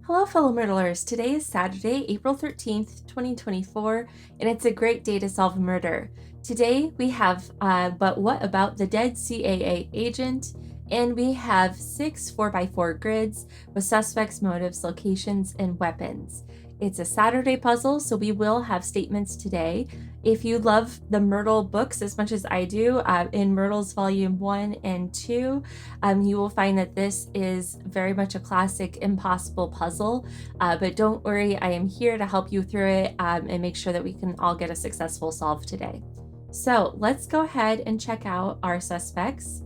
Hello, fellow Murdlers. Today is Saturday, April 13th, 2024, and it's a great day to solve a murder. Today we have But What About the Dead CAA Agent? And we have 6 4x4 grids with suspects, motives, locations, and weapons. It's a Saturday puzzle, so we will have statements today. If you love the Myrtle books as much as I do, in Myrtles Volume 1 and 2, you will find that this is very much a classic impossible puzzle, but don't worry, I am here to help you through it and make sure that we can all get a successful solve today. So let's go ahead and check out our suspects.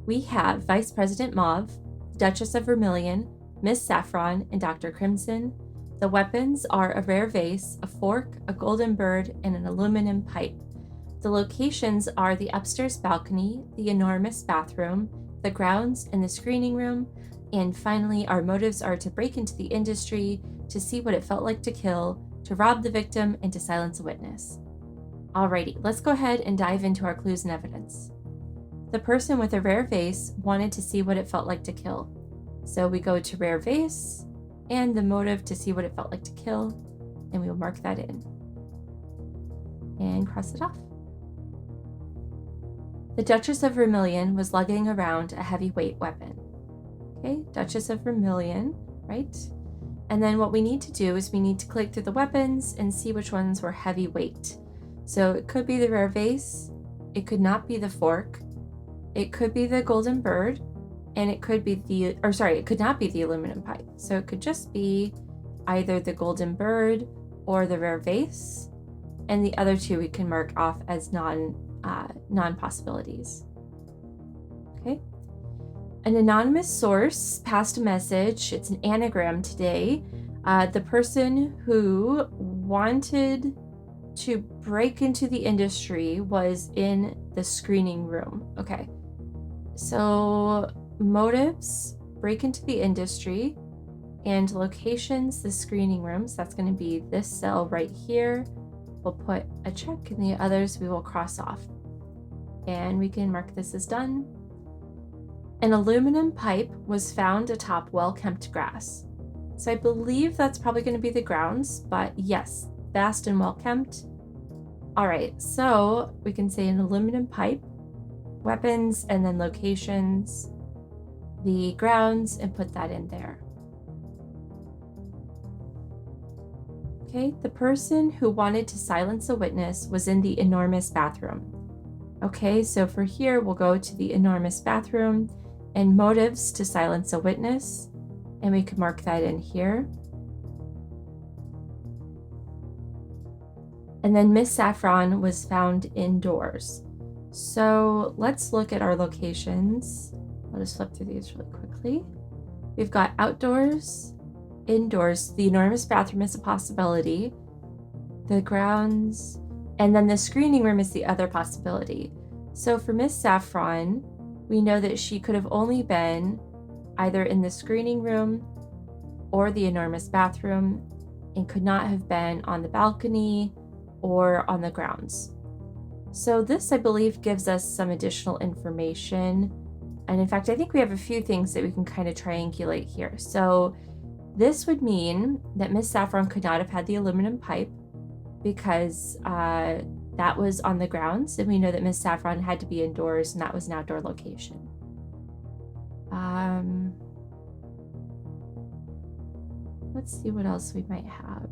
We have Vice President Mauve, Duchess of Vermilion, Miss Saffron, and Dr. Crimson. The weapons are a rare vase, a fork, a golden bird, and an aluminum pipe. The locations are the upstairs balcony, the enormous bathroom, the grounds, and the screening room. And finally, our motives are to break into the industry, to see what it felt like to kill, to rob the victim, and to silence a witness. Alrighty, let's go ahead and dive into our clues and evidence. The person with a rare vase wanted to see what it felt like to kill. So we go to rare vase and the motive to see what it felt like to kill, and we will mark that in and cross it off. The Duchess of Vermilion was lugging around a heavyweight weapon. Okay, Duchess of Vermilion, right? And then what we need to do is we need to click through the weapons and see which ones were heavyweight. So it could be the rare vase, it could not be the fork, it could be the golden bird, and it could be it could not be the aluminum pipe. So it could just be either the golden bird or the rare vase, and the other two we can mark off as non-possibilities. Okay. An anonymous source passed a message. It's an anagram today. The person who wanted to break into the industry was in the screening room. Okay. So motives, break into the industry, and locations, the screening rooms. That's going to be this cell right here. We'll put a check, and the others we will cross off. And we can mark this as done. An aluminum pipe was found atop well-kept grass. So I believe that's probably going to be the grounds, but yes, vast and well-kept. All right, so we can say an aluminum pipe, weapons, and then locations, the grounds, and put that in there. Okay, the person who wanted to silence a witness was in the enormous bathroom. Okay, so for here, we'll go to the enormous bathroom and motives to silence a witness, and we can mark that in here. And then Miss Saffron was found indoors. So let's look at our locations. I'll just flip through these really quickly. We've got outdoors, indoors, the enormous bathroom is a possibility, the grounds, and then the screening room is the other possibility. So for Miss Saffron, we know that she could have only been either in the screening room or the enormous bathroom and could not have been on the balcony or on the grounds. So this, I believe, gives us some additional information. And in fact, I think we have a few things that we can kind of triangulate here. So this would mean that Miss Saffron could not have had the aluminum pipe because that was on the grounds, and we know that Miss Saffron had to be indoors, and that was an outdoor location. Let's see what else we might have.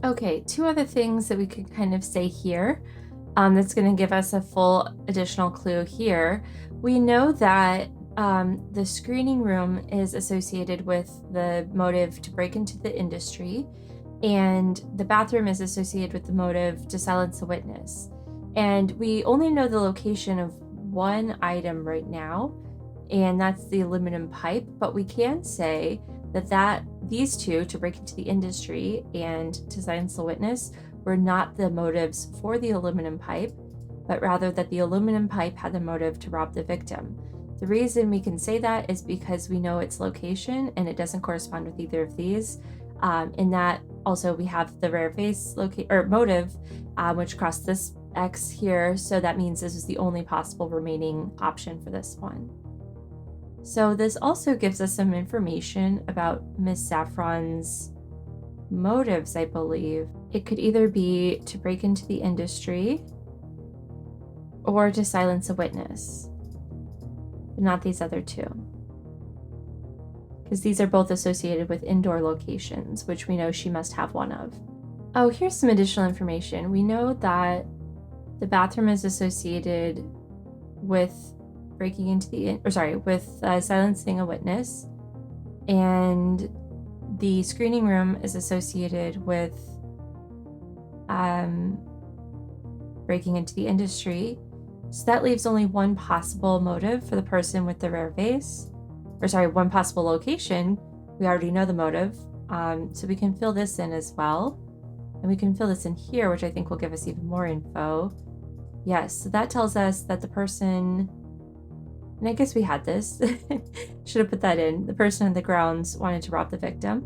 Okay, two other things that we could kind of say here that's going to give us a full additional clue here. We know that the screening room is associated with the motive to break into the industry, and the bathroom is associated with the motive to silence the witness. And we only know the location of one item right now, and that's the aluminum pipe, but we can say that these two, to break into the industry and to silence the witness, were not the motives for the aluminum pipe, but rather that the aluminum pipe had the motive to rob the victim. The reason we can say that is because we know its location and it doesn't correspond with either of these. In that also we have the rare vase motive, which crossed this X here. So that means this is the only possible remaining option for this one. So this also gives us some information about Miss Saffron's motives, I believe. It could either be to break into the industry or to silence a witness, but not these other two, because these are both associated with indoor locations, which we know she must have one of. Oh, here's some additional information. We know that the bathroom is associated with breaking into with silencing a witness, and the screening room is associated with breaking into the industry. So that leaves only one possible motive for the person with the rare vase, one possible location. We already know the motive, so we can fill this in as well, and we can fill this in here, which I think will give us even more info. Yes, so that tells us that the person, and I guess we had this, should have put that in. The person on the grounds wanted to rob the victim.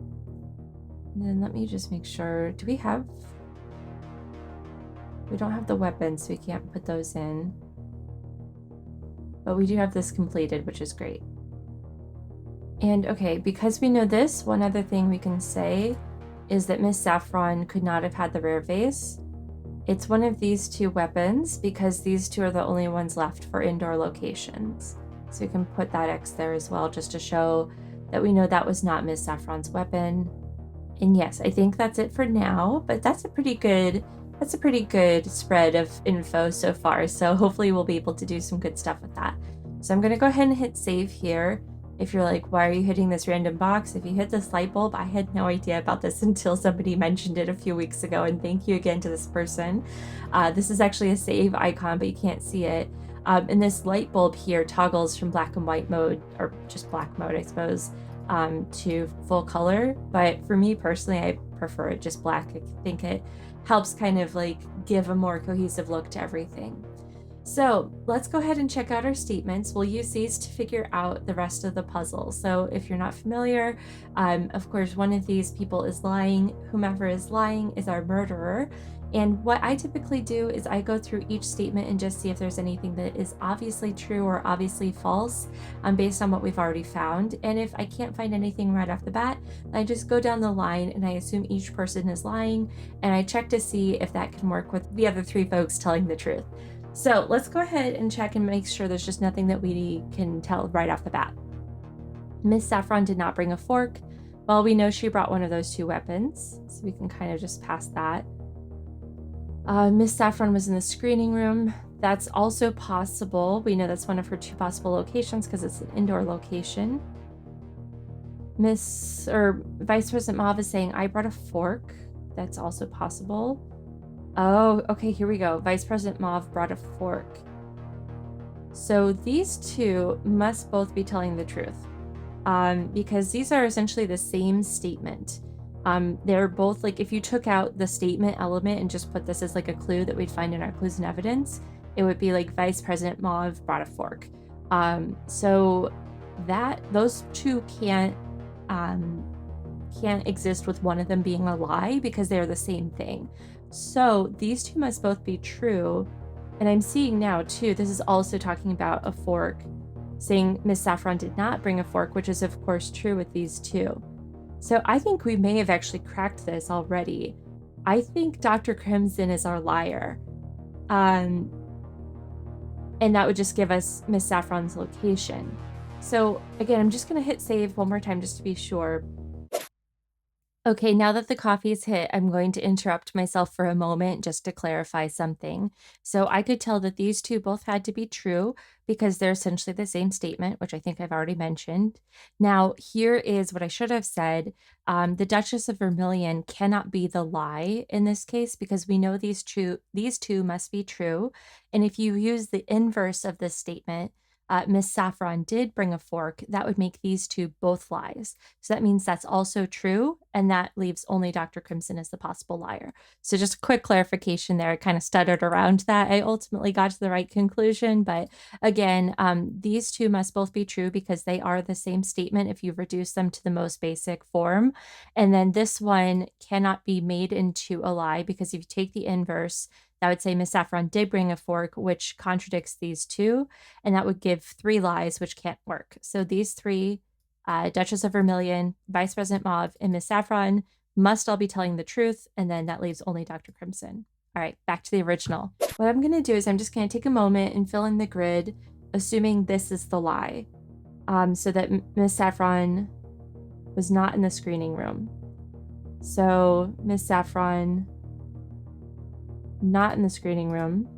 And then let me just make sure, we don't have the weapons, so we can't put those in. But we do have this completed, which is great. And okay, because we know this, one other thing we can say is that Miss Saffron could not have had the rare vase. It's one of these two weapons, because these two are the only ones left for indoor locations. So we can put that X there as well, just to show that we know that was not Miss Saffron's weapon. And yes, I think that's it for now, but that's a pretty good spread of info so far. So hopefully we'll be able to do some good stuff with that. So I'm gonna go ahead and hit save here. If you're like, why are you hitting this random box? If you hit this light bulb, I had no idea about this until somebody mentioned it a few weeks ago, and thank you again to this person. This is actually a save icon, but you can't see it. And this light bulb here toggles from black and white mode, or just black mode, I suppose, to full color. But for me personally, I prefer it just black. I think it helps kind of like give a more cohesive look to everything. So let's go ahead and check out our statements. We'll use these to figure out the rest of the puzzle. So if you're not familiar, of course, one of these people is lying. Whomever is lying is our murderer. And what I typically do is I go through each statement and just see if there's anything that is obviously true or obviously false, based on what we've already found. And if I can't find anything right off the bat, I just go down the line and I assume each person is lying, and I check to see if that can work with the other three folks telling the truth. So let's go ahead and check and make sure there's just nothing that we can tell right off the bat. Miss Saffron did not bring a fork. Well, we know she brought one of those two weapons, so we can kind of just pass that. Miss Saffron was in the screening room. That's also possible. We know that's one of her two possible locations because it's an indoor location. Vice President Mauve is saying, I brought a fork. That's also possible. Oh, okay, here we go. Vice President Mauve brought a fork. So these two must both be telling the truth, because these are essentially the same statement. They're both like, if you took out the statement element and just put this as like a clue that we'd find in our clues and evidence, it would be like Vice President Mauve brought a fork. So that those two can't exist with one of them being a lie, because they're the same thing. So these two must both be true. And I'm seeing now too, this is also talking about a fork, saying Miss Saffron did not bring a fork, which is of course true with these two. So I think we may have actually cracked this already. I think Dr. Crimson is our liar. And that would just give us Miss Saffron's location. So again, I'm just gonna hit save one more time just to be sure. Okay, now that the coffee's hit, I'm going to interrupt myself for a moment just to clarify something. So I could tell that these two both had to be true because they're essentially the same statement, which I think I've already mentioned. Now, here is what I should have said. The Duchess of Vermilion cannot be the lie in this case, because we know these two must be true. And if you use the inverse of this statement, Miss Saffron did bring a fork, that would make these two both lies. So that means that's also true, and that leaves only Dr. Crimson as the possible liar. So just a quick clarification there. I kind of stuttered around that. I ultimately got to the right conclusion, but again, these two must both be true because they are the same statement if you reduce them to the most basic form. And then this one cannot be made into a lie because if you take the inverse, that would say Miss Saffron did bring a fork, which contradicts these two, and that would give 3 lies, which can't work. So these 3, Duchess of Vermilion, Vice President Mauve, and Miss Saffron must all be telling the truth, and then that leaves only Dr. Crimson. All right, back to the original. What I'm going to do is I'm just going to take a moment and fill in the grid, assuming this is the lie, so that Miss Saffron was not in the screening room. So Miss Saffron not in the screening room,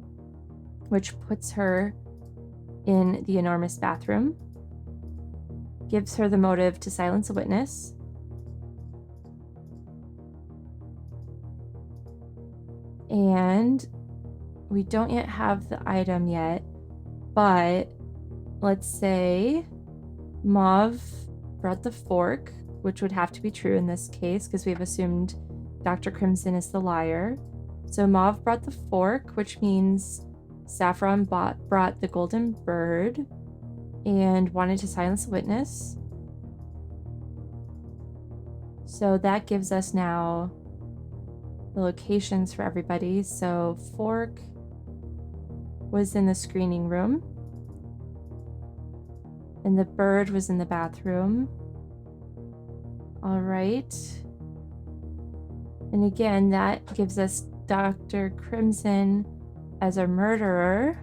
which puts her in the enormous bathroom, gives her the motive to silence a witness, and we don't yet have the item yet, but let's say Mauve brought the fork, which would have to be true in this case because we've assumed Dr. Crimson is the liar. So Mauve brought the fork, which means Saffron brought the golden bird and wanted to silence a witness. So that gives us now the locations for everybody. So fork was in the screening room, and the bird was in the bathroom. All right. And again, that gives us Dr. Crimson as a murderer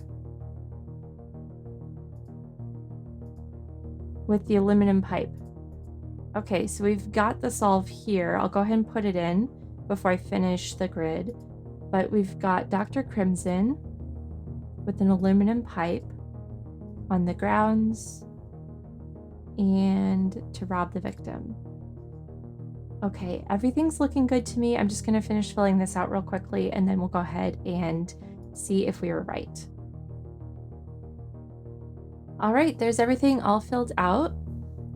with the aluminum pipe. Okay, so we've got the solve here. I'll go ahead and put it in before I finish the grid. But we've got Dr. Crimson with an aluminum pipe on the grounds and to rob the victim. Okay, everything's looking good to me. I'm just going to finish filling this out real quickly, and then we'll go ahead and see if we were right. All right, there's everything all filled out.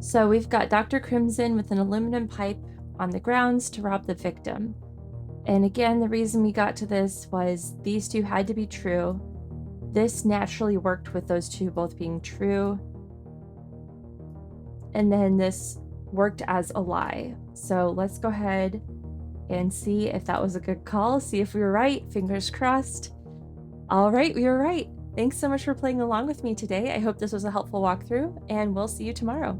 So we've got Dr. Crimson with an aluminum pipe on the grounds to rob the victim. And again, the reason we got to this was these two had to be true. This naturally worked with those two both being true. And then this worked as a lie. So let's go ahead and see if that was a good call, see if we were right. Fingers crossed. All right, we were right. Thanks so much for playing along with me today. I hope this was a helpful walkthrough, and we'll see you tomorrow.